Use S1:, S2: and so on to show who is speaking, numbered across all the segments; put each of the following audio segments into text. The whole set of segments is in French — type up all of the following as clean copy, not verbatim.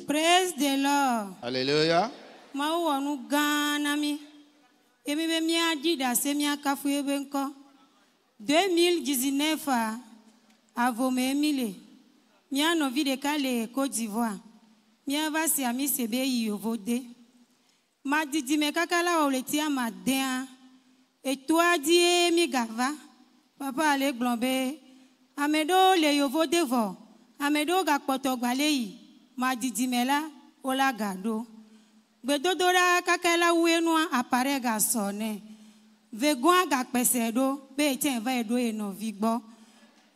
S1: Praise the Lord.
S2: Alléluia.
S1: Mawonu ganami. Emi be mi adi da se mi akafu ebe nko. 2019 avome emile. Mi anovi de kale Côte d'Ivoire. Mi avasi ami sebe yovode. Ma didi me kakala oleti amadea. Et toi die mi gava. Papa ale glombe. Amedo le yovode vo. Amedo gakpoto gwaleyi. Ma didi me la ola gado. Bedodora kakela wenua apare ga sone. Vegoa ga pesedo be tien va edo eno vigbo.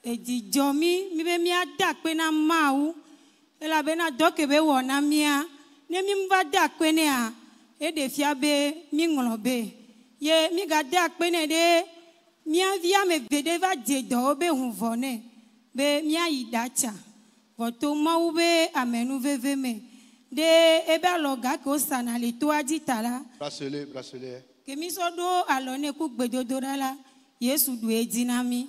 S1: E di jomi mi be mi adak pe na mau. E la be na doke be wona mia. Ne mi mva dak pe ne a. E de fia be mi nglobe. Ye mi ga dak pe ne de mi avia me vede va de do be hunvone. Be mi aidacha. Voto mau be amenu veve me. De ebe loga ko sana le to aditala
S2: Bracelet, bracelet.
S1: Kemi so do alone ku gbedodora la Yesu du edinami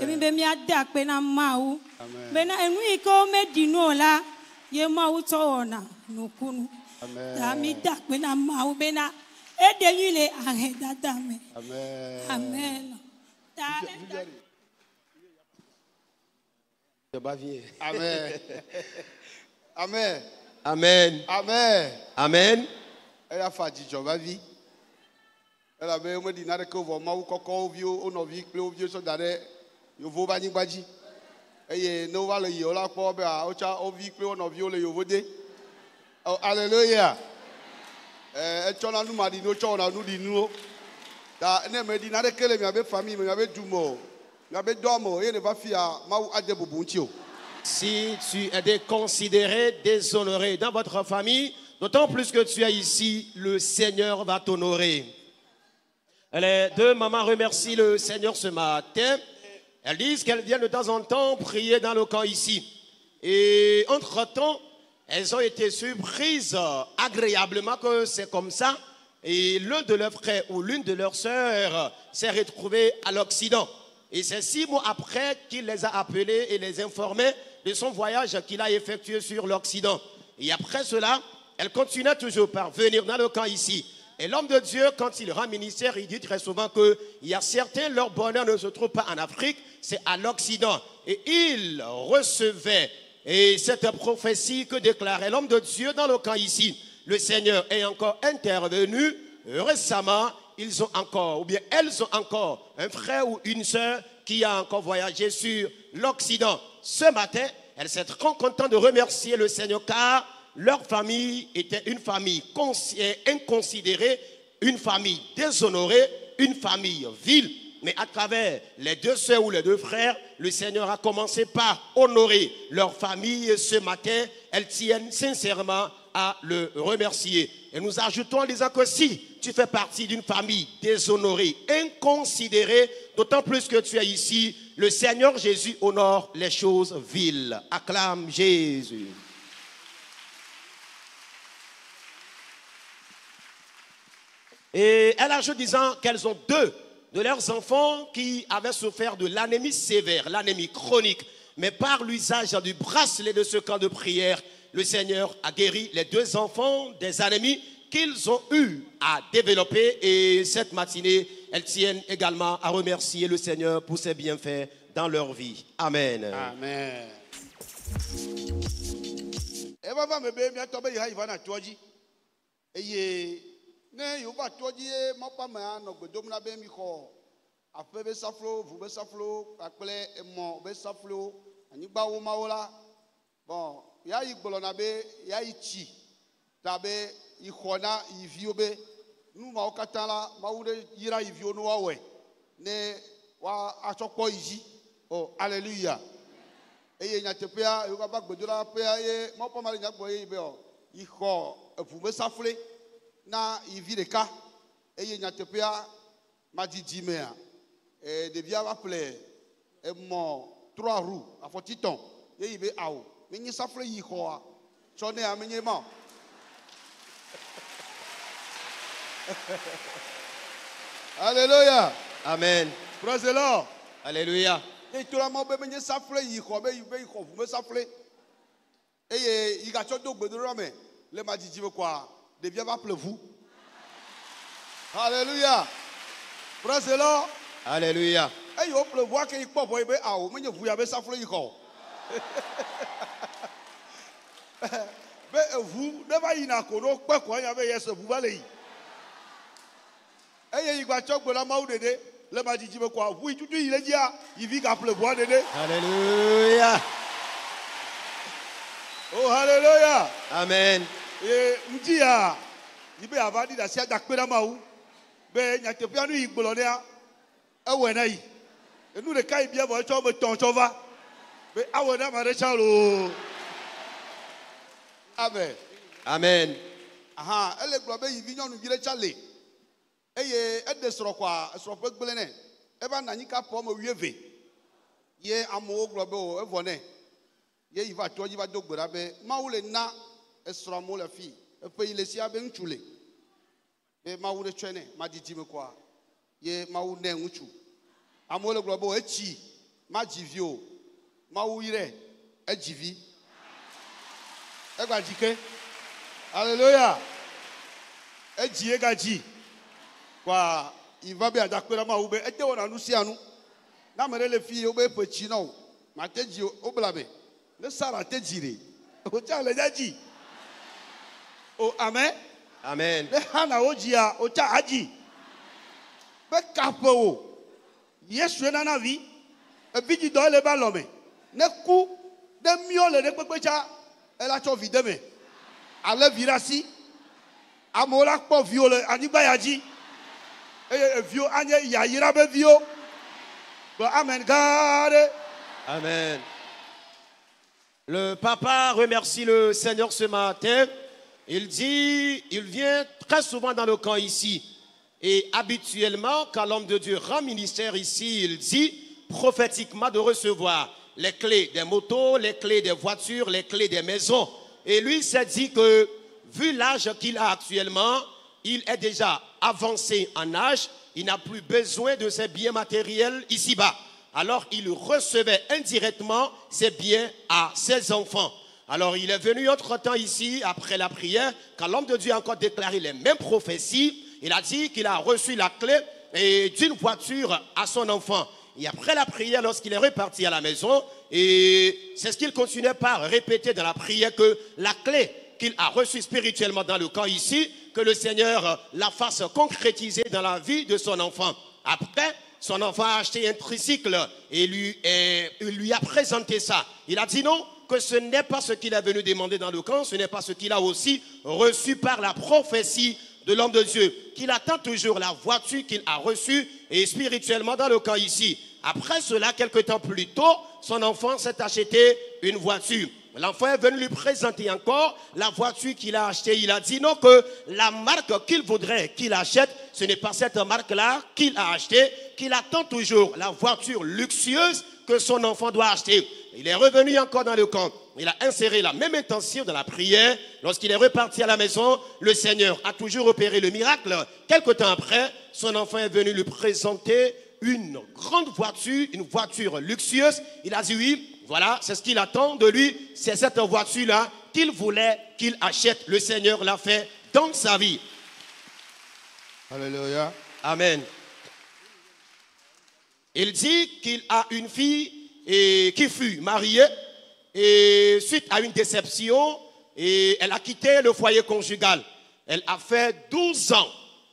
S1: Kemi be mi ada pe na mau be na enu iko me dino la ye mau to ona nukunu
S2: Amen.
S1: Ta mi da pe na mau be na edeyin le ahe dada me
S2: Amen.
S1: Amen. Ta
S2: Amen. Amen.
S3: Amen.
S2: Amen.
S3: Amen.
S2: Elle a fait du job à vie. Elle avait me dit que vous m'avez encore vu, on a vu que vous vieux sont d'aller, vous vous bani badji. Et nous va le yola pour bien, ocha on vit que on a vu le yovode. Alléluia. Et tu as nous m'a dit nous, tu as nous dit nous. Da ne me dit que les m'avait famille, m'avait du mot, m'avait dormo, et ne va faire mau adebubunchio.
S3: Si tu es déconsidéré, déshonoré dans votre famille, d'autant plus que tu es ici, le Seigneur va t'honorer. Les deux mamans remercient le Seigneur ce matin. Elles disent qu'elles viennent de temps en temps prier dans le camp ici. Et entre-temps, elles ont été surprises agréablement que c'est comme ça. Et l'un de leurs frères ou l'une de leurs sœurs s'est retrouvé à l'Occident. Et c'est 6 mois après qu'il les a appelés et les informait de son voyage qu'il a effectué sur l'Occident. Et après cela, elle continuait toujours par venir dans le camp ici. Et l'homme de Dieu, quand il rend ministère, il dit très souvent qu'il y a certains, leur bonheur ne se trouve pas en Afrique, c'est à l'Occident. Et il recevait et cette prophétie que déclarait l'homme de Dieu dans le camp ici. Le Seigneur est encore intervenu récemment. Ils ont encore, ou bien elles ont encore un frère ou une sœur qui a encore voyagé sur l'Occident. Ce matin, elles sont trop contentes de remercier le Seigneur car leur famille était une famille inconsidérée, une famille déshonorée, une famille vile. Mais à travers les deux sœurs ou les deux frères, le Seigneur a commencé par honorer leur famille. Et ce matin, elles tiennent sincèrement à le remercier. Et nous ajoutons en disant que si tu fais partie d'une famille déshonorée, inconsidérée, d'autant plus que tu es ici, le Seigneur Jésus honore les choses viles. Acclame Jésus. Et elle ajoute disant qu'elles ont 2 de leurs enfants qui avaient souffert de l'anémie sévère, l'anémie chronique. Mais par l'usage du bracelet de ce camp de prière, le Seigneur a guéri les 2 enfants des anémies qu'ils ont eu à développer. Et cette matinée, elles tiennent également à remercier le Seigneur pour ses bienfaits dans leur vie. Amen.
S2: Amen. Ne yuba toji mapa ma no gbedom na be mi kho ape be saflo vu be saflo akple emo be saflo anigba wo mawola bon ya igbolo na be ya ichi tabe ikhona ivio be nu ma okatala ma wude yira ivio no wawe ne wa achopo iji oh hallelujah eye nyatepea yuba ba gbedora pe ye mapa ma nyagbo ye be o ikho vu be safle na ivi de ka eye nyatepea madidi mea devia appeler mo 3 roues a fotiton ye ibe awo menyi safre yi khoa chone amenye ma Alléluia.
S3: Amen.
S2: Praise the Lord.
S3: Alléluia.
S2: Et tout le monde be menyi safre yi kho be yi kho vous me safre Et il a tout de mais le m'a dit quoi? De bien va vous. Alléluia. Praise the Lord.
S3: Alléluia.
S2: Et il pleuvoir qu'il peut voir ah mais vous avez ça flou mais vous ne va y n'a kono pas quoi y avait yes vous allez. Et il va tout la maou dédé le m'a dit quoi? Oui tout il est dit il vit qu'à pleuvoir dédé.
S3: Alléluia.
S2: Oh alléluia.
S3: Amen.
S2: Et m'dia il be avadi da sia da pera maou be nya te pianu igbolonea e wena yi enu de kai bia bo cho me ton chova be awona ma re chalo. Amen.
S3: Amen.
S2: Aha ele glo be yi vi nyonu gire chale eye e de soro kwa soro pe gbele ne e ba nanyi ka po mo wieve ye amo glo be o e vone ye yi va toji va dogbera be maule na esra mo la fi e pe ile si abe ntule be maule twene ma didi me kwa ye maule ne nchu amole globo echi ma jivio maule e jivi e gba jike. Alléluia. E ji e gaji kwa iva be adakpera ma ube e de wona nu si anu na mere le fi obe pechi no ma teji oblabe le sara tejire o cha le jaji. Oh amen.
S3: Amen.
S2: Le hana ojia o cha aji be kapo yesu na na vi e vidi do le ba lome ne ku de mio le de pepecha e la cho vide me ale virasi amora po viole anigba yaji e vio anye yayira be vio. But amen God.
S3: Amen. Le papa remercie le Seigneur ce matin. Il dit, il vient très souvent dans le camp ici. Et habituellement, quand l'homme de Dieu rend ministère ici, il dit prophétiquement de recevoir les clés des motos, les clés des voitures, les clés des maisons. Et lui s'est dit que, vu l'âge qu'il a actuellement, il est déjà avancé en âge. Il n'a plus besoin de ses biens matériels ici-bas. Alors il recevait indirectement ses biens à ses enfants. Alors il est venu entre-temps ici, après la prière, quand l'homme de Dieu a encore déclaré les mêmes prophéties, il a dit qu'il a reçu la clé d'une voiture à son enfant. Et après la prière, lorsqu'il est reparti à la maison, et c'est ce qu'il continuait par répéter dans la prière, que la clé qu'il a reçue spirituellement dans le camp ici, que le Seigneur la fasse concrétiser dans la vie de son enfant. Après, son enfant a acheté un tricycle et lui a présenté ça. Il a dit non, que ce n'est pas ce qu'il est venu demander dans le camp, ce n'est pas ce qu'il a aussi reçu par la prophétie de l'homme de Dieu, qu'il attend toujours la voiture qu'il a reçue et spirituellement dans le camp ici. Après cela, quelque temps plus tôt, son enfant s'est acheté une voiture. L'enfant est venu lui présenter encore la voiture qu'il a achetée. Il a dit non, que la marque qu'il voudrait qu'il achète, ce n'est pas cette marque-là qu'il a achetée, qu'il attend toujours la voiture luxueuse que son enfant doit acheter. Il est revenu encore dans le camp. Il a inséré la même intention dans la prière. Lorsqu'il est reparti à la maison, le Seigneur a toujours opéré le miracle. Quelque temps après, son enfant est venu lui présenter une grande voiture, une voiture luxueuse. Il a dit oui. Voilà, c'est ce qu'il attend de lui. C'est cette voiture-là qu'il voulait qu'il achète. Le Seigneur l'a fait dans sa vie.
S2: Alléluia.
S3: Amen. Il dit qu'il a une fille qui fut mariée et suite à une déception, et elle a quitté le foyer conjugal. Elle a fait 12 ans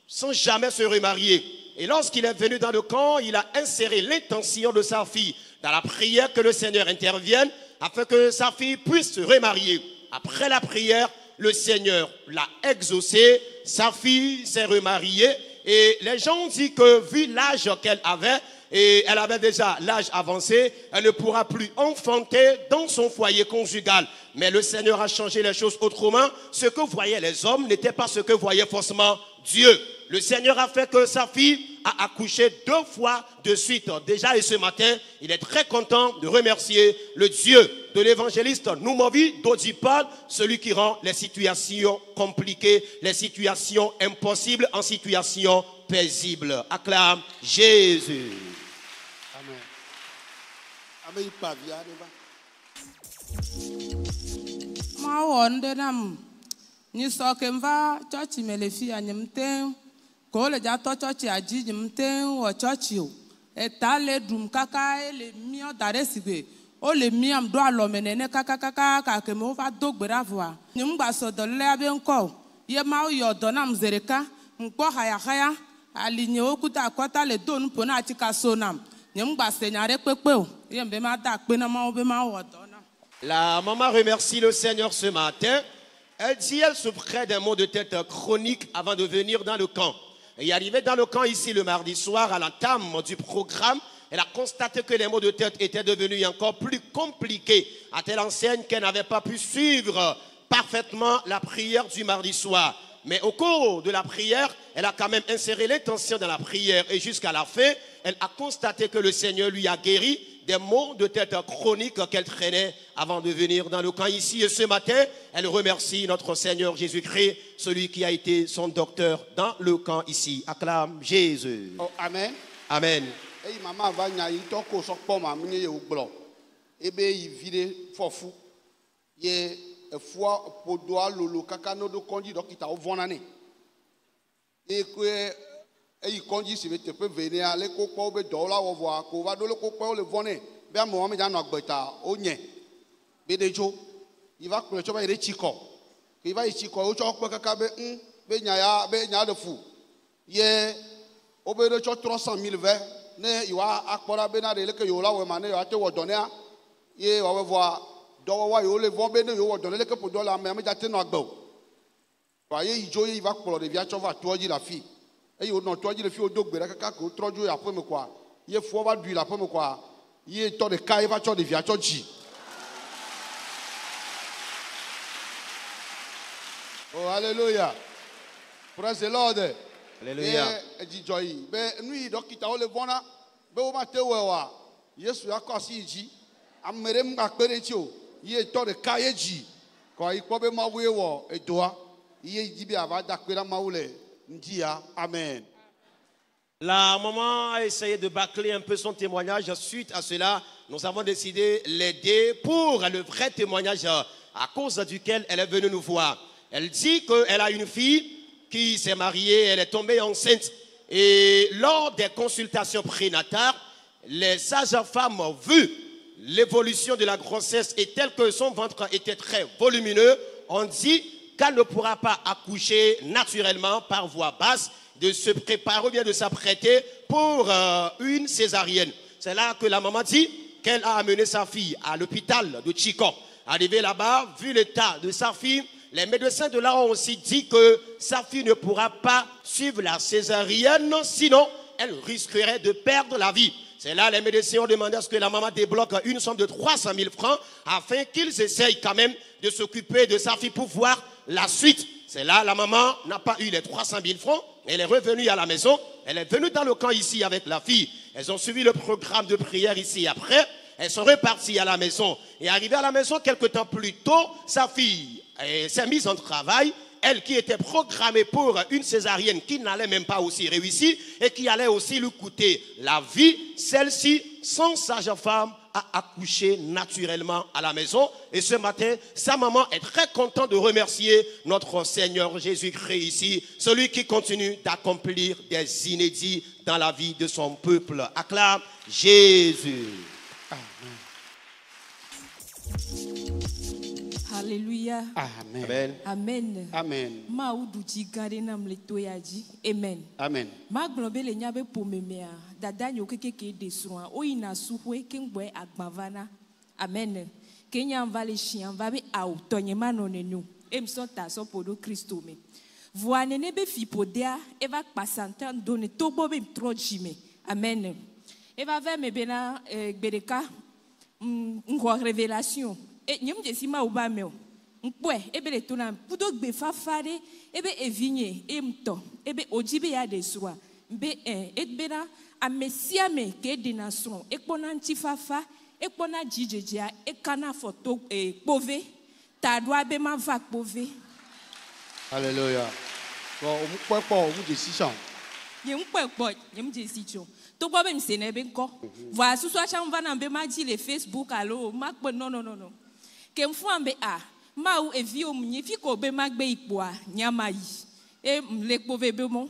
S3: sans jamais se remarier. Et lorsqu'il est venu dans le camp, il a inséré l'intention de sa fille dans la prière, que le Seigneur intervienne afin que sa fille puisse se remarier. Après la prière, le Seigneur l'a exaucé, sa fille s'est remariée et les gens ont dit que vu l'âge qu'elle avait, et elle avait déjà l'âge avancé, elle ne pourra plus enfanter dans son foyer conjugal. Mais le Seigneur a changé les choses autrement. Ce que voyaient les hommes n'était pas ce que voyait forcément Dieu. Le Seigneur a fait que sa fille a accouché 2 fois de suite. Déjà, et ce matin, il est très content de remercier le Dieu de l'évangéliste Noumovi d'Odipal, celui qui rend les situations compliquées, les situations impossibles en situations paisibles. Acclame Jésus.
S2: Amen. Amen.
S4: ma wonde nam ni so ke mva church me le fi anyimten ko le ja to church aji nyimten wo church o eta le dum kaka le mi o dare sigbe o le mi am do alo menene kaka ka ke mo fa dogbera voa nyim gba so do le abe nko ye ma o yo do nam zereka npo haya alinye okuta akota le do npo na achika so nam nyim gba senyare pepe o ye mbe ma da pe na ma o be ma wo do na.
S3: La maman remercie le Seigneur ce matin. Elle dit elle souffrait d'un maux de tête chronique avant de venir dans le camp. Et arrivée dans le camp ici le mardi soir à l'entame du programme, elle a constaté que les maux de tête étaient devenus encore plus compliqués à telle enseigne qu'elle n'avait pas pu suivre parfaitement la prière du mardi soir. Mais au cours de la prière, elle a quand même inséré l'intention dans la prière et jusqu'à la fin, elle a constaté que le Seigneur lui a guéri des maux de tête chroniques qu'elle traînait avant de venir dans le camp ici. Et ce matin, elle remercie notre Seigneur Jésus-Christ, celui qui a été son docteur dans le camp ici. Acclame Jésus.
S2: Oh, amen.
S3: Amen.
S2: Et maman va y toko sokpo ma mne au blo. Ebe y vide fofu. Ye fois podoa lolo kaka no do kondi do kita o vonane. Et que et kondi si te peut venir aller ko ko be do la wo voir ko va do le ko ko le voné. Be mo mi dan agbeta o nye. Be dejo. Il va ko choba ire chiko. Il va chiko o cho ko kaka be nya de fou. Ye obe de cho 300,000 ver ne iwa akpora be na de le ke yo la we mane yo ate wo donia ye wa we voir do wa yo le von be ne yo wo donne le ke po do la me jate no agbo wa ye ijo ye iwa kporo de via cho va toji la fi e yo no toji le fi o do gbere kaka ko trojo ya po me kwa ye fo ba du la po me kwa ye to de kai va cho de via cho ji. Oh hallelujah, praise the Lord.
S3: Alléluia.
S2: Ejijoyi be nui dokita o le bona be o ma te wewa Yesu akosi ji amere mba pere ti o ye to de kaye ji ko ipo be ma we wo edoa ye ji bi ava da pera ma ule ndia. Amen.
S3: La maman a essayé de bâcler un peu son témoignage. Suite à cela, nous avons décidé l'aider pour le vrai témoignage à cause duquel elle est venue nous voir. Elle dit qu'elle a une fille qui s'est mariée, elle est tombée enceinte. Et lors des consultations prénatales, les sages-femmes ont vu l'évolution de la grossesse et tel que son ventre était très volumineux, on dit qu'elle ne pourra pas accoucher naturellement par voie basse, de se préparer ou bien de s'apprêter pour une césarienne. C'est là que la maman dit qu'elle a amené sa fille à l'hôpital de Chico. Arrivée là-bas, vu l'état de sa fille, les médecins de là ont aussi dit que sa fille ne pourra pas suivre la césarienne, sinon elle risquerait de perdre la vie. C'est là les médecins ont demandé à ce que la maman débloque une somme de 300 000 francs afin qu'ils essayent quand même de s'occuper de sa fille pour voir la suite. C'est là la maman n'a pas eu les 300 000 francs. Elle est revenue à la maison. Elle est venue dans le camp ici avec la fille. Elles ont suivi le programme de prière ici. Après, elles sont reparties à la maison. Et arrivée à la maison, quelque temps plus tôt, sa fille s'est mise en travail. Elle qui était programmée pour une césarienne qui n'allait même pas aussi réussir et qui allait aussi lui coûter la vie, celle-ci, sans sage-femme, a accouché naturellement à la maison. Et ce matin, sa maman est très contente de remercier notre Seigneur Jésus-Christ ici, celui qui continue d'accomplir des inédits dans la vie de son peuple. Acclame Jésus.
S2: Amen.
S4: Alléluia.
S2: Amen.
S3: Amen.
S4: Amen.
S2: Amen.
S4: Ma uduji gare nam le toyaji. Amen.
S2: Amen.
S4: Ma glombe le nyabe pomemea. Dada nyokeke ke desroa. Oina suhwe kengwe agbavana. Amen. Kenya vale chien va be au tonyema nonenu. Emson ta so podo Christo me. Voane ne be fi podea eva pasantan done tobo be trojime. Amen. Eva ve me bena gbereka ngwa révélation. Et nyem jesi ma uba meo mpwe ebe le tona pudo gbe fafade ebe evinye emto ebe ojibe ya deswa mbe ebe na amesia me ke dinason ekpona ntifafa ekpona jijejia ekana foto pove tadwa be ma va pove.
S2: Alléluia. Bon, on peut pas vous décision.
S4: Nyem jesi cho to bo be msene be nko va susu acha mva na be ma ji le Facebook allo ma non. Kemfuambe Mau evi omni fi ko be magbe ipoa nyamayi. Et le bemo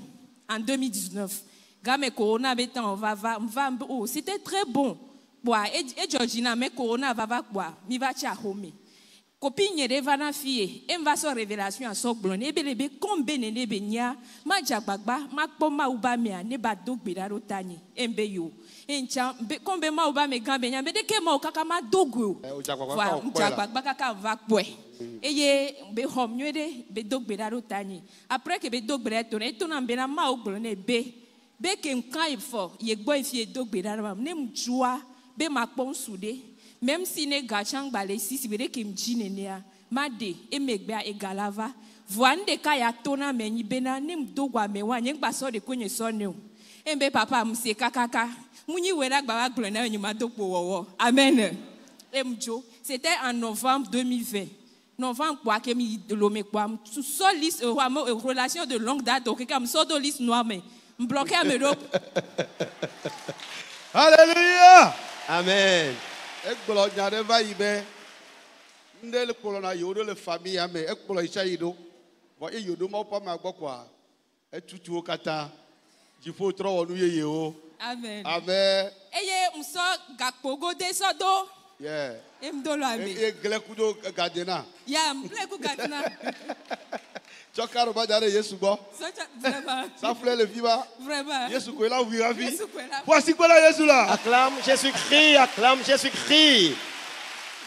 S4: en 2019. Game corona betan on va oh c'était très bon. Boa et Georgina me corona va boa mi va cha home. Copine de vana fille em va so révélation à so blonde e belebe kombe ne benya ma jagbagba ma poma uba me ne ba dog bedaro tani embe yo. Encha kombe ma uba me gambe nya be de ke ma okaka ma dogo. Jagbagba kaka va kwe. Eye be hom nyede be dog bedaro tani. Après que be dog bedaro tourner to na be na ma ogbone be ke nkan ifo ye gbo ifie dog bedaro ne mjua be ma pon soude. Même si ne gachang balé si bere kim jinenia made emegba egalava voande kaya tona meni bena nim dogwa mewa nyen paso de konye sonne embe papa mse kakaka munyi wera gba glona nyuma dokpo wowo amen emjo c'était en novembre 2020 novembre kwa kemi lome kwa so liste relation de longue date ok kam so do liste noire mais bloqué à me do.
S2: Alléluia.
S3: Amen.
S2: Ekpolo nyare va yibe ndele kpolo na yodo le famille ame ekpolo isha yido bo e yodo mo pa ma gbokwa etutu okata jifo tro wonu yeye o
S4: Amen.
S2: Amen.
S4: Eye mso gakpogo de sodo.
S2: Yeah.
S4: Emdolo ame.
S2: E glekudo gadena.
S4: Ya mleku gadena.
S2: Chokaro ba dare Yesu bo.
S4: Vraiment.
S2: Ça fleur le viva.
S4: Vraiment.
S2: Yesu ko la wi ravi.
S4: Yesu ko la.
S2: Voici quoi là Yesu là.
S3: Acclame Jésus-Christ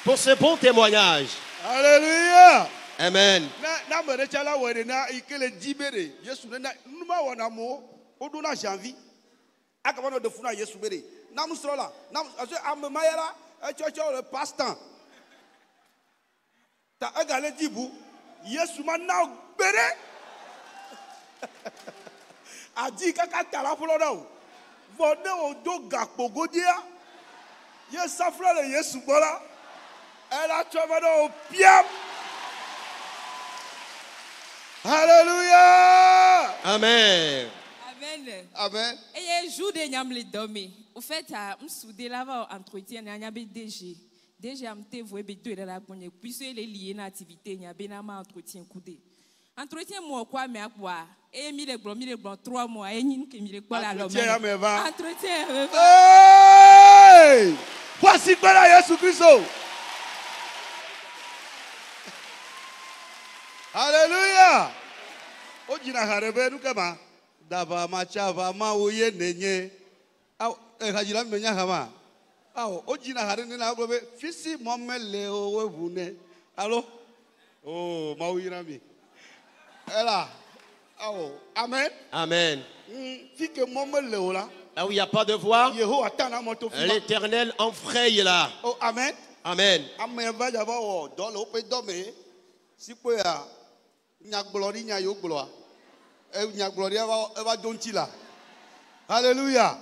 S3: pour ce bon témoignage.
S2: Alléluia.
S3: Amen.
S2: Na mere chala wede na ikele dibere. Yesu na numa wana mo oduna janvier. Akabano de funa Yesu bere. Na musrola. Na aso amayara chocho le pasteur. Ta agale dibu. Yesu mana bere. Adi kaka tala floda o. Vode o do gakpo godia. Ye safra le Yesu bola. Elle a trouvé au pied. Alléluia.
S3: Amen.
S4: Amen.
S2: Amen.
S4: Et jour de nyamle domi. Au fait, on soudé là-bas entretien n'yabe DG. DG amte voye beto de la bonne. Puisque les liés na activité n'yabe na ma entretien coudé. Entretien moi quoi mais à quoi? Et 1000 blancs 3 mois et ni que 1000 quoi la l'homme. Entretien me va.
S2: Hey! Voici quoi là Jésus Christ. Alléluia. Ojina harebe nukama. Dava machava mauye nenye. Au hajira menya kama. Au ojina harene na globe fisi momele owe vune. Allo? Oh, mauye nami. Ela. Oh, amen.
S3: Amen.
S2: Fike momele ola.
S3: Là où il n'y a pas de voix,
S2: l'Éternel
S3: enfraye là.
S2: Oh, amen.
S3: Amen.
S2: Amen. Va d'abord dans le pays d'homme. Si peu à Nyagblori Nyayogloa. Et Nyaglori va donti là. Alléluia.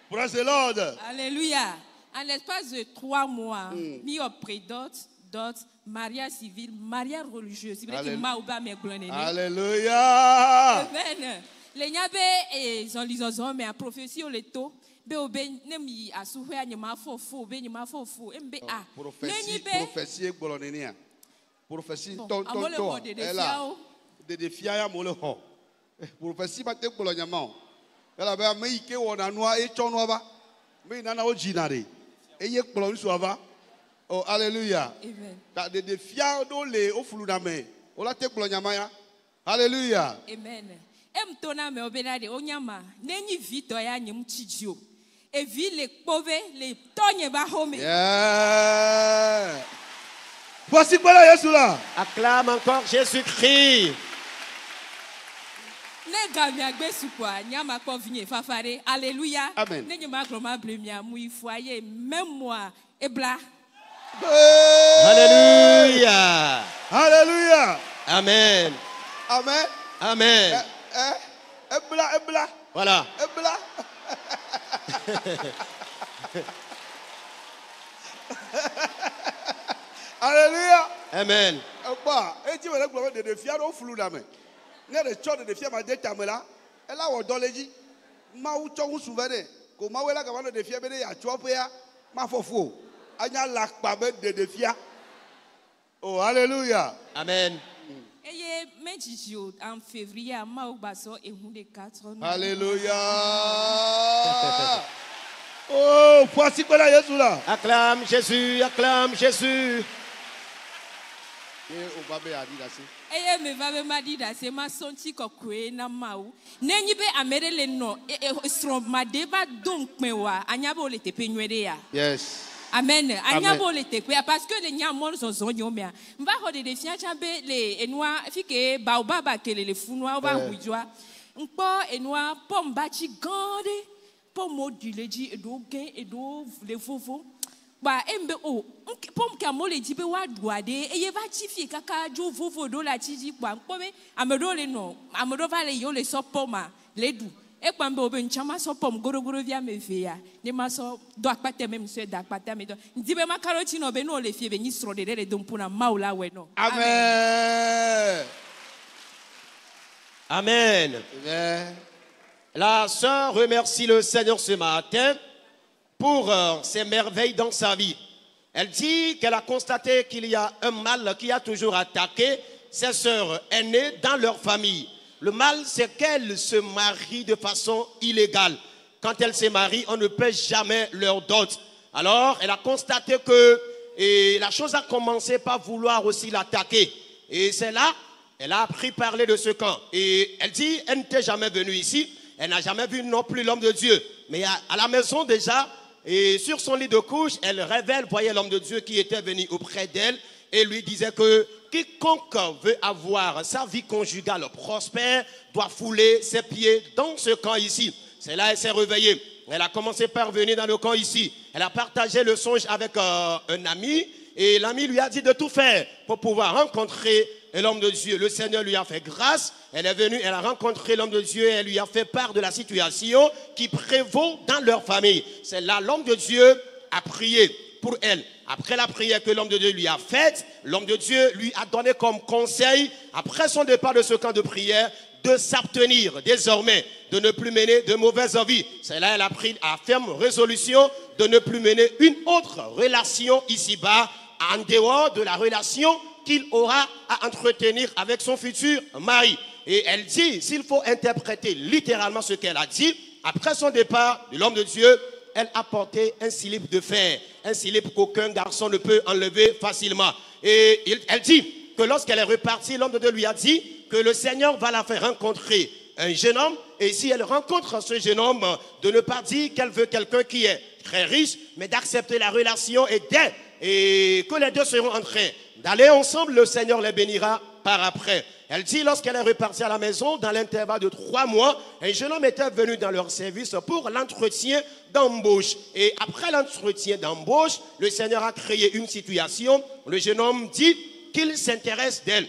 S2: Praise the Lord.
S4: Alléluia. En l'espace de 3 mois, mis au prédot, mariage civil, mariage religieux. C'est vrai que Maouba me glonné.
S2: Alléluia.
S4: Amen. Les nyabe et zolizozon mais a prophétie au leto. Be obe nemi asuwe anyama fofo be nyama fofo mbe a.
S2: Prophétie glonnénia. Prophétie ton. Ela. De defia ya mole ho. Prophétie ba te glonyama. Ela ba me ike wona noa e chono ba. Me nana o jinare. Eye glonu so ba. Oh alléluia.
S4: Amen.
S2: Ta de defia do le ofulu na me. Ola te glonyama ya. Alléluia.
S4: Amen. Emtona me obenade onyama nenyi vito ya nyem chijio e vi le pove le tonye ba home.
S2: Yeah. Voici quoi là Jésus là.
S3: Acclame encore Jésus-Christ.
S4: Ne gami agbe supwa nyama ko vinye fafare. Alléluia.
S2: Amen.
S4: Ne nyama gloma blemia mu ifoye même moi ebla.
S3: Alléluia.
S2: Alléluia.
S3: Amen.
S2: Amen.
S3: Amen.
S2: Ebla.
S3: Voilà.
S2: Ebla. Alléluia.
S3: Amen.
S2: Bah, et tu veux le de fier au flou d'ame. Ne le chord de fier ma détamela. Elle a au doléji. Ma ou chong souverain. Comment elle a gagné de fier, ya chopea. Ma fofo. Anya lak pabe de fier. Oh, alléluia.
S3: Amen.
S4: Et en février, à Maoubasso et Houndé 4.
S2: Alléluia. Oh, voici quoi là, Jésus là.
S3: Acclame Jésus, acclame Jésus.
S2: Et au babé a dit là, c'est.
S4: Et me va me dit là, c'est ma sonti kokwe na maou. Nengi be amere le no. Et strom ma deba donc mewa. Anyabo le tepe nywere ya.
S2: Yes.
S4: Amen. Anyabo le tepe parce que les nyamon sont zonyomia. Mba hode de fia chambe le enwa fike baobaba kele le funwa ba hujwa. Nkpo enwa pomba chi gande. Pom module di edo gen edo le fofo. Ba embe o pom ka mo le jibe wa duade e ye va chifi kaka jo vovo do la chiji kwa nkome amedo le no amedo va le yo le so poma le du e kwa mbe obe nchama so pom gorogoro via me via ne ma so do akpate même so da akpate me do ndibe ma karoti no be no le fie be ni sro de le do mpuna maula we no.
S2: Amen.
S3: Amen.
S2: Amen.
S3: La sœur remercie le Seigneur ce matin pour ses merveilles dans sa vie. Elle dit qu'elle a constaté qu'il y a un mal qui a toujours attaqué ses sœurs aînées dans leur famille. Le mal, c'est qu'elles se marient de façon illégale. Quand elles se marient, on ne paie jamais leur dot. Alors, elle a constaté que la chose a commencé par vouloir aussi l'attaquer. Et c'est là, elle a appris à parler de ce camp. Et elle dit, elle n'était jamais venue ici. Elle n'a jamais vu non plus l'homme de Dieu. Mais à la maison déjà, et sur son lit de couche, elle rêvait, elle voyait l'homme de Dieu qui était venu auprès d'elle et lui disait que quiconque veut avoir sa vie conjugale prospère doit fouler ses pieds dans ce camp ici. C'est là qu'elle s'est réveillée. Elle a commencé par venir dans le camp ici. Elle a partagé le songe avec un ami et l'ami lui a dit de tout faire pour pouvoir rencontrer l'homme de Dieu. Le Seigneur lui a fait grâce. Elle est venue, elle a rencontré l'homme de Dieu et elle lui a fait part de la situation qui prévaut dans leur famille. C'est là l'homme de Dieu a prié pour elle. Après la prière que l'homme de Dieu lui a faite, l'homme de Dieu lui a donné comme conseil, après son départ de ce camp de prière, de s'abstenir désormais, de ne plus mener de mauvaises vies. C'est là qu'elle a pris la ferme résolution de ne plus mener une autre relation ici-bas, en dehors de la relation qu'il aura à entretenir avec son futur mari. Et elle dit, s'il faut interpréter littéralement ce qu'elle a dit, après son départ de l'homme de Dieu, elle a porté un slip de fer, un slip qu'aucun garçon ne peut enlever facilement. Et elle dit que lorsqu'elle est repartie, l'homme de Dieu lui a dit que le Seigneur va la faire rencontrer un jeune homme. Et si elle rencontre ce jeune homme, de ne pas dire qu'elle veut quelqu'un qui est très riche, mais d'accepter la relation et que les deux seront en train d'aller ensemble, le Seigneur les bénira par après. Elle dit, lorsqu'elle est repartie à la maison, dans l'intervalle de 3 mois, un jeune homme était venu dans leur service pour l'entretien d'embauche. Et après l'entretien d'embauche, le Seigneur a créé une situation. Le jeune homme dit qu'il s'intéresse d'elle.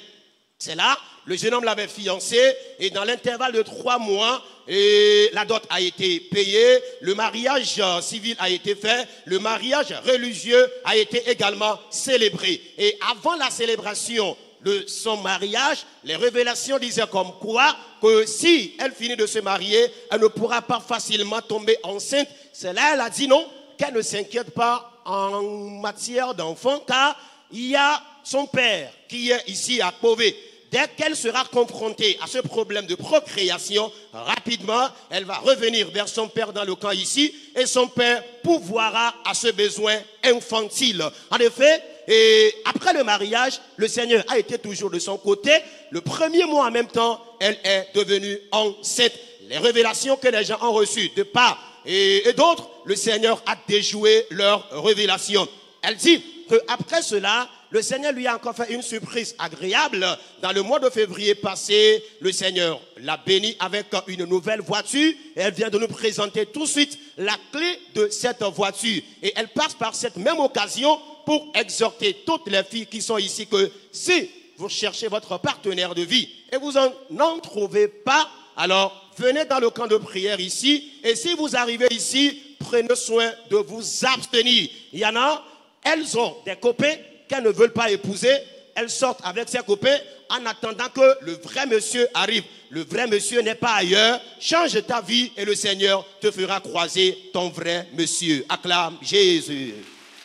S3: C'est là, le jeune homme l'avait fiancée et dans l'intervalle de 3 mois, la dot a été payée, le mariage civil a été fait, le mariage religieux a été également célébré. Et avant la célébration de son mariage, les révélations disaient comme quoi que si elle finit de se marier, elle ne pourra pas facilement tomber enceinte. C'est là qu'elle a dit non, qu'elle ne s'inquiète pas en matière d'enfant, car il y a son père qui est ici à Pové. Dès qu'elle sera confrontée à ce problème de procréation, rapidement, elle va revenir vers son père dans le camp ici et son père pourvoira à ce besoin infantile. En effet, et après le mariage, le Seigneur a été toujours de son côté. Le premier mois en même temps, elle est devenue enceinte. Les révélations que les gens ont reçues de part et d'autres, le Seigneur a déjoué leurs révélations. Elle dit qu'après cela, le Seigneur lui a encore fait une surprise agréable. Dans le mois de février passé, le Seigneur l'a bénie avec une nouvelle voiture. Et elle vient de nous présenter tout de suite la clé de cette voiture. Et elle passe par cette même occasion pour exhorter toutes les filles qui sont ici que si vous cherchez votre partenaire de vie et vous n'en trouvez pas, alors venez dans le camp de prière ici. Et si vous arrivez ici, prenez soin de vous abstenir. Il y en a, elles ont des copains qu'elles ne veulent pas épouser, elles sortent avec ses copains en attendant que le vrai monsieur arrive. Le vrai monsieur n'est pas ailleurs. Change ta vie et le Seigneur te fera croiser ton vrai monsieur. Acclame Jésus.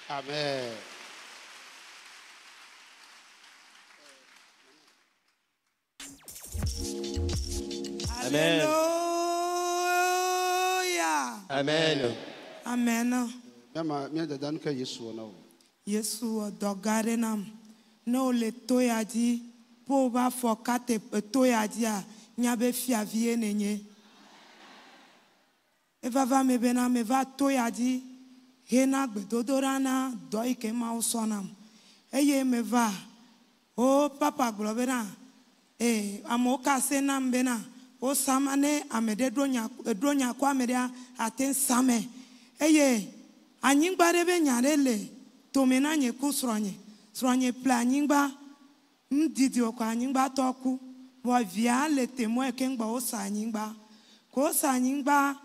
S2: Amen.
S3: Amen.
S5: Alléluia.
S3: Amen.
S5: Amen.
S2: Mia dada nuke Yesu na o.
S5: Yesu dogare nam. No le toya di po ba fokate toya dia nyabe fiavie nenye. Eva va me bena me va toya di hena gbedodorana doi ke ma usonam. Eye me va o papa globena amoka senam bena o samane amede dronya kwa media aten same. Eye anyingba rebe nyarele tomena nye kusronye sronye planyingba mdidi okwa anyingba toku bo via le témoin kengba o sanyingba ko sanyingba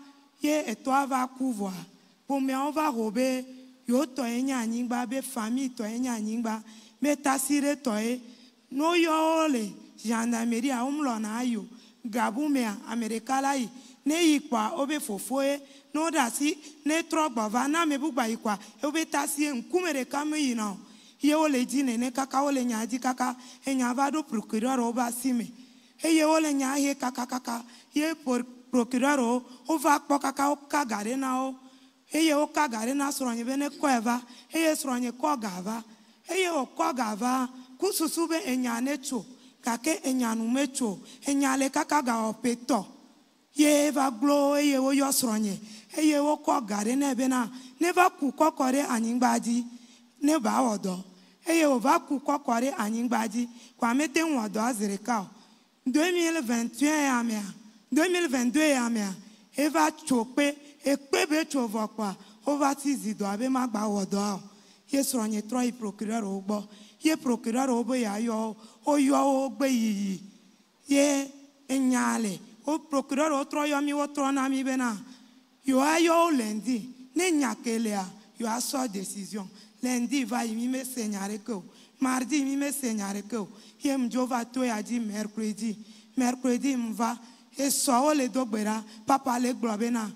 S5: ye eto ava kuvoa pour me on va rober yo to enya anyingba be famille to enya anyingba me tasire to e no yo le gendarmerie a umlo na ayo gabumea amerikalai ne yikwa obe fofoe no dasi ne trogba vana me bugba yikwa obe tasi nkumere kame yina ye ole dine ne kaka ole nyaji kaka enya vado procureur oba sime ye ole nya he kaka ye procureur o va kpo kaka o kagare na o ye o kagare na sronye bene koeva ye sronye ko gava ye o ko gava kususube enya necho kake enya numecho enya le kaka ga opeto ye va glo ye o yosronye ye o ko gare na bena ne va ku kokore anyingbaji ne ba odo ye o va ku kokore anyingbaji kwa mete nwodo azirika 2021 amia 2022 amia e va chope e pebe chovo kwa over tizido abe magba odo ye sronye troi procureur ogbo ye procureur obo ya yo o yo ogbe yi ye enyale o procureur o tro yo mi o tro na mi bena yo ayo lundi ne nyakelea yo aso décision lundi va mi me segnare ko mardi mi me segnare ko ye mjova to ya di mercredi mva e so le dogbera papa le globena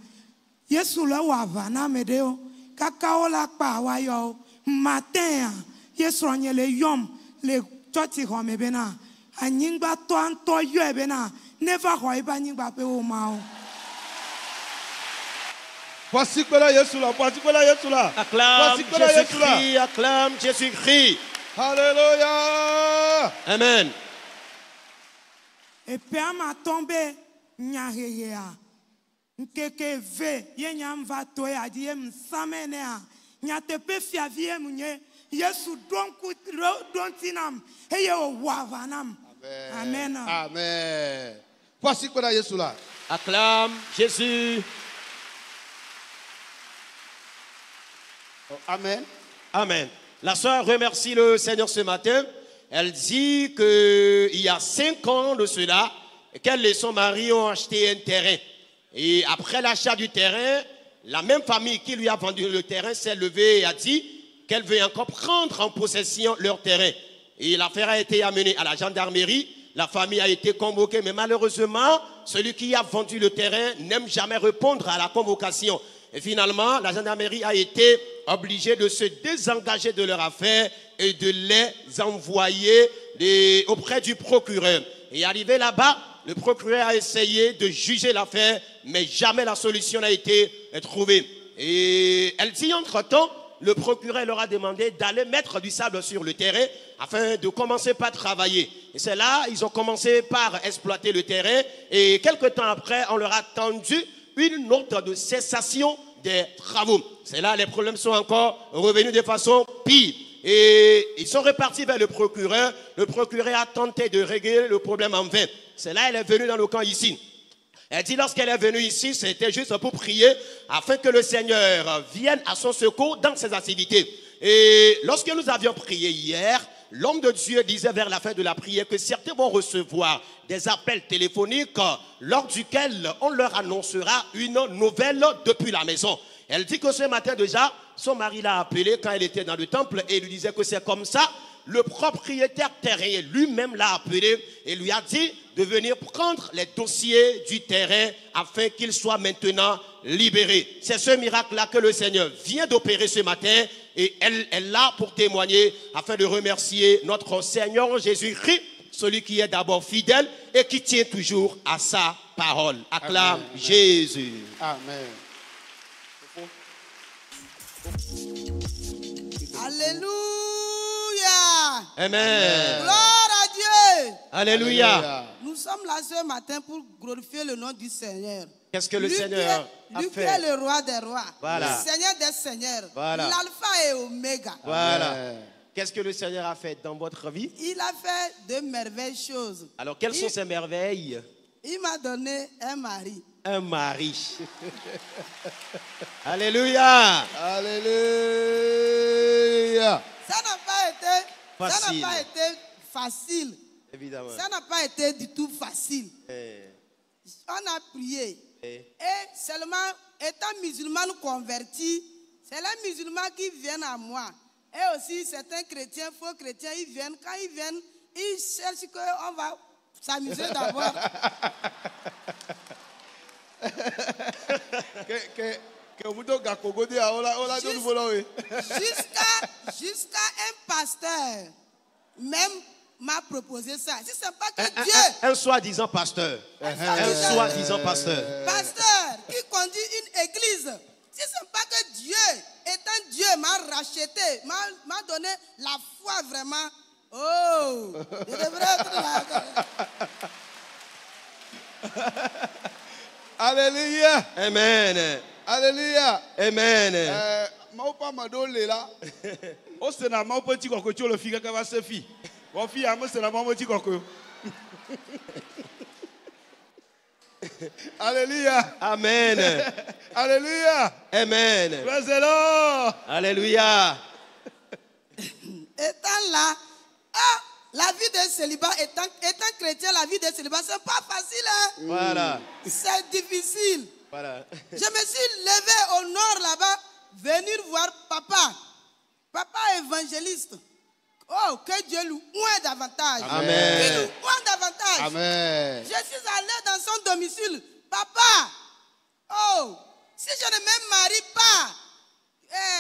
S5: yesu lo wa vana medeo kaka o la pa wa yo matin yesu onye le yom le choti ho me bena anyingba to anto yo e bena never ho iba nyingba pe o ma o.
S2: Voici que là Yesu là, voici que là Yesu là.
S3: Acclame Jésus-Christ, acclame Jésus-Christ.
S2: Alléluia.
S3: Amen.
S5: Et puis ma tombe nyahehea nkeke ve ye nyam va to ya di em samenea nyate pe fiavie munye Yesu dontinam e ye o wavanam. Amen.
S2: Amen. Voici que là Yesu là.
S3: Acclame Jésus.
S2: Amen.
S3: Amen. La sœur remercie le Seigneur ce matin. Elle dit qu'il y a 5 ans de cela, qu'elle et son mari ont acheté un terrain. Et après l'achat du terrain, la même famille qui lui a vendu le terrain s'est levée et a dit qu'elle veut encore prendre en possession leur terrain. Et l'affaire a été amenée à la gendarmerie. La famille a été convoquée, mais malheureusement, celui qui a vendu le terrain n'aime jamais répondre à la convocation. Et finalement, la gendarmerie a été obligée de se désengager de leur affaire et de les envoyer auprès du procureur. Et arrivé là-bas, le procureur a essayé de juger l'affaire, mais jamais la solution n'a été trouvée. Et elle dit entre-temps, le procureur leur a demandé d'aller mettre du sable sur le terrain afin de commencer par travailler. Et c'est là, ils ont commencé par exploiter le terrain. Et quelques temps après, on leur a tendu une note de cessation des travaux. C'est là, les problèmes sont encore revenus de façon pire. Et ils sont repartis vers le procureur. Le procureur a tenté de régler le problème en vain. C'est là, elle est venue dans le camp ici. Elle dit, lorsqu'elle est venue ici, c'était juste pour prier afin que le Seigneur vienne à son secours dans ses activités. Et lorsque nous avions prié hier, l'homme de Dieu disait vers la fin de la prière que certains vont recevoir des appels téléphoniques lors duquel on leur annoncera une nouvelle depuis la maison. Elle dit que ce matin déjà, son mari l'a appelé quand elle était dans le temple et lui disait que c'est comme ça. Le propriétaire terrien lui-même l'a appelé et lui a dit de venir prendre les dossiers du terrain afin qu'il soit maintenant libéré. C'est ce miracle-là que le Seigneur vient d'opérer ce matin et elle est là pour témoigner afin de remercier notre Seigneur Jésus-Christ, celui qui est d'abord fidèle et qui tient toujours à sa parole. parole. Acclame
S2: Amen.
S3: Jésus.
S2: Amen.
S6: Alléluia.
S3: Amen.
S6: Gloire à Dieu.
S3: Alléluia.
S6: Nous sommes là ce matin pour glorifier le nom du Seigneur.
S3: Qu'est-ce que le
S6: Lui
S3: Seigneur
S6: qui est-
S3: a
S6: lui qui
S3: fait?
S6: est le roi des rois,
S3: Voilà.
S6: le Seigneur des seigneurs,
S3: Voilà.
S6: l'alpha et oméga.
S3: Voilà.
S2: Amen.
S3: Qu'est-ce que le Seigneur a fait dans votre vie?
S6: Il a fait de merveilleuses choses.
S3: Alors, quelles sont ces merveilles?
S6: Il m'a donné un mari.
S3: Un mari. Alléluia.
S2: Alléluia.
S6: Ça n'a pas été
S3: Facile.
S6: facile.
S3: Évidemment.
S6: Ça n'a pas été du tout facile.
S3: Eh,
S6: On a prié.
S3: eh.
S6: Et seulement, étant musulman converti, c'est les musulmans qui viennent à moi. Et aussi, certains chrétiens, faux chrétiens, ils viennent. Quand ils viennent, ils cherchent qu'on va s'amuser d'abord. Jusqu'à un pasteur même m'a proposé ça. Si ce n'est pas que Dieu,
S3: Un soi-disant pasteur. Un soi-disant pasteur.
S6: pasteur qui conduit une église, si ce n'est pas que Dieu, étant Dieu, m'a racheté, m'a donné la foi vraiment. Oh, je devrais être là.
S2: Alléluia.
S3: Amen.
S2: Alléluia.
S3: Amen.
S2: Maupa madole là. O sena maupa ti koko ti o le fi kaka va se fi. Wo fi am sena maupa ti koko. Alléluia.
S3: Amen.
S2: Alléluia.
S3: Amen.
S2: Praise the Lord.
S3: Alléluia.
S6: Étant là, la vie de célibat, étant chrétien, la vie de célibat, ce n'est pas facile. Hein?
S3: Voilà.
S6: C'est difficile.
S3: Voilà.
S6: Je me suis levé au nord là-bas, venir voir papa. Papa évangéliste. Oh, que Dieu lui oint davantage.
S3: Amen.
S6: Qu'il lui oint davantage.
S2: Amen.
S6: Je suis allé dans son domicile. Papa, oh, si je ne me marie pas,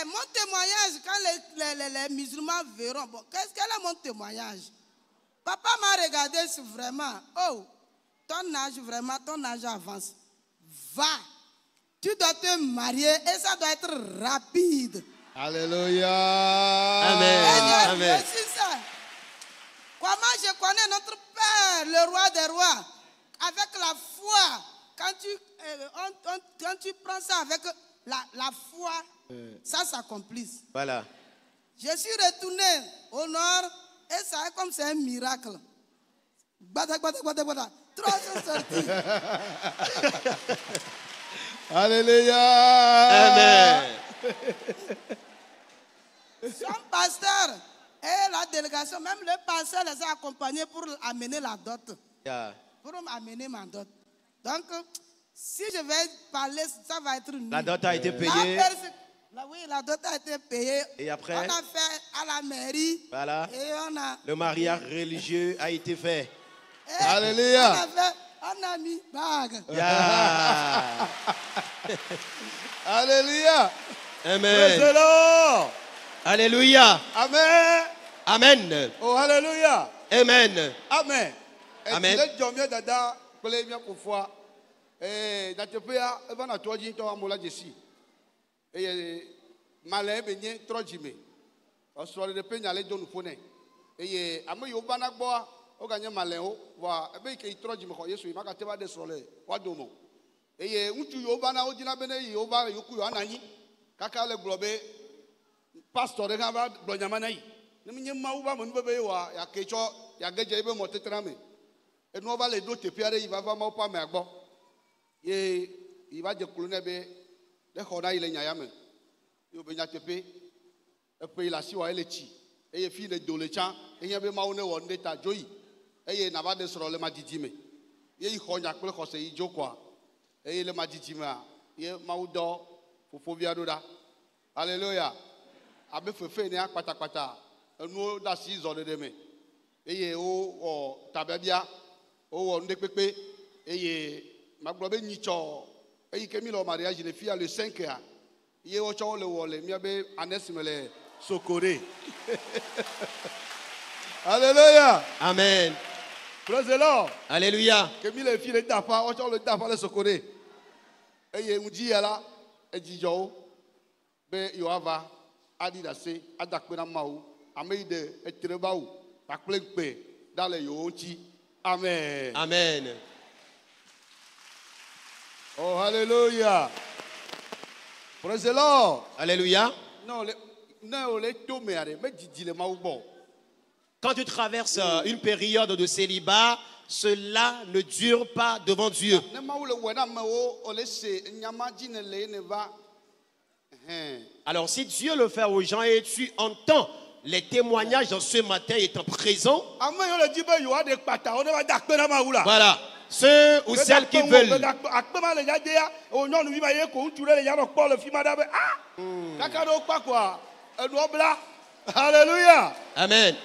S6: mon témoignage, quand les musulmans verront, bon, qu'est-ce qu'elle est mon témoignage? Papa m'a regardé sur vraiment, oh, ton âge avance. Va, tu dois te marier et ça doit être rapide.
S2: Alléluia.
S3: Amen.
S6: Et Dieu,
S3: Amen.
S6: c'est ça. Comment je connais notre Père, le roi des rois, avec la foi. Quand tu prends ça avec la foi, ça s'accomplisse.
S3: Voilà.
S6: Je suis retourné au nord et ça est comme c'est un miracle. Bada. Trois sont sortis.
S2: Alléluia.
S3: Amen.
S6: Son pasteur et la délégation, même le pasteur les a accompagnés pour amener la dot.
S3: Yeah.
S6: Pour amener ma dot. Donc, si je vais parler, ça va être nul.
S3: La dot a été payée.
S6: Oui, la dot a été payée.
S3: Et après?
S6: On a fait à la mairie.
S3: Voilà.
S6: Et on a...
S3: Le mariage religieux a été fait.
S6: Et
S2: Alléluia.
S6: On a mis bague.
S3: Yeah.
S2: Alléluia.
S3: Amen.
S2: Praise the Lord.
S3: Alléluia.
S2: Amen.
S3: Amen.
S2: Oh, alléluia.
S3: Amen.
S2: Amen.
S3: Amen.
S2: Et tu l'as dada, collé bien pour foi. Et dans tes pays, il va na toi dire toi mola jessi. Et malin benye trop jimé. On soit le pays n'allait donner fone. Et amu yoba na boa, o gagné malin o, wa ebe ke trop jimé ko Yesu ma ka te ba de sole, wa domo. Et untu yoba na o dina bene yoba yoku yo anani. Kaka le globe pastor de ga ba blonyama na yi. Ne minye ma uba mo nbebe wa ya kecho ya geje ibe mo tetrame. Et nous va les deux te pierre il va vraiment pas mais bon. Et il va de cloner be de khona il nya yame. Yo be nya tepe e pe la si wa ele chi. E fi le do le chan e nya be ma one won de ta joyi. E ye na ba de soro le ma didime. Ye i khonya pe khose i jokwa. E ye le ma didime a ye ma udo fofo bia do da. Alléluia. Abe fefe ni akpata enu da si zo de me. Eye o tababia o nde pepe eye maglobe nyicho eye kemi lo mariage le fia le 5 a ye o cho le wole mi be anesimele sokore. Alléluia.
S3: Amen.
S2: Praise the Lord.
S3: Alléluia.
S2: Que mi le fi le dafa, o cho le dafa le sokore. Eye unji yala, ejijo be yo ava adi da se adakpe na mawu, ameide etreba wu, pakplenkpe dale yo onchi. Amen.
S3: Amen.
S2: Oh hallelujah. Praise the Lord.
S3: Alléluia.
S2: Non, le tome are me didi le mawu bon.
S3: Quand tu traverses une période de célibat, cela ne dure pas devant Dieu. Alors si Dieu le fait aux gens et tu entends les témoignages de ce matin étant présents, voilà, ceux ou celles qui veulent
S2: Alléluia.
S3: Amen.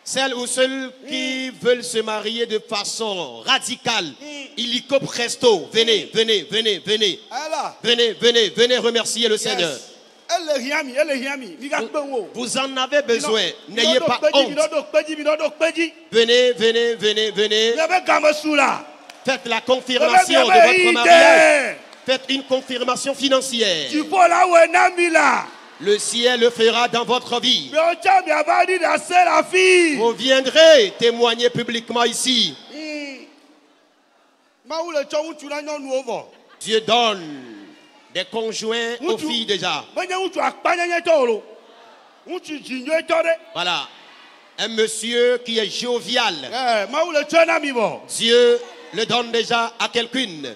S3: Celles ou ceux qui veulent se marier de façon radicale, illico presto, venez, venez, venez, venez. Venez, venez, venez remercier le Seigneur. Vous en avez besoin, n'ayez pas honte. Venez, venez, venez, venez. Faites la confirmation de votre mariage. Faites une confirmation financière. Le ciel le fera dans votre vie. Vous viendrez témoigner publiquement ici. Dieu donne des conjoints aux filles déjà. Voilà. Un monsieur qui est jovial. Dieu le donne déjà à quelqu'une.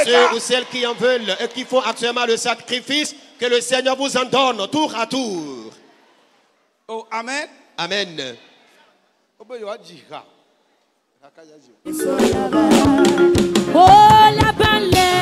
S3: Ceux ou celles qui en veulent et qui font actuellement le sacrifice, que le Seigneur vous en donne tour à tour.
S2: Oh, amen.
S3: Amen.
S1: Oh, la balai.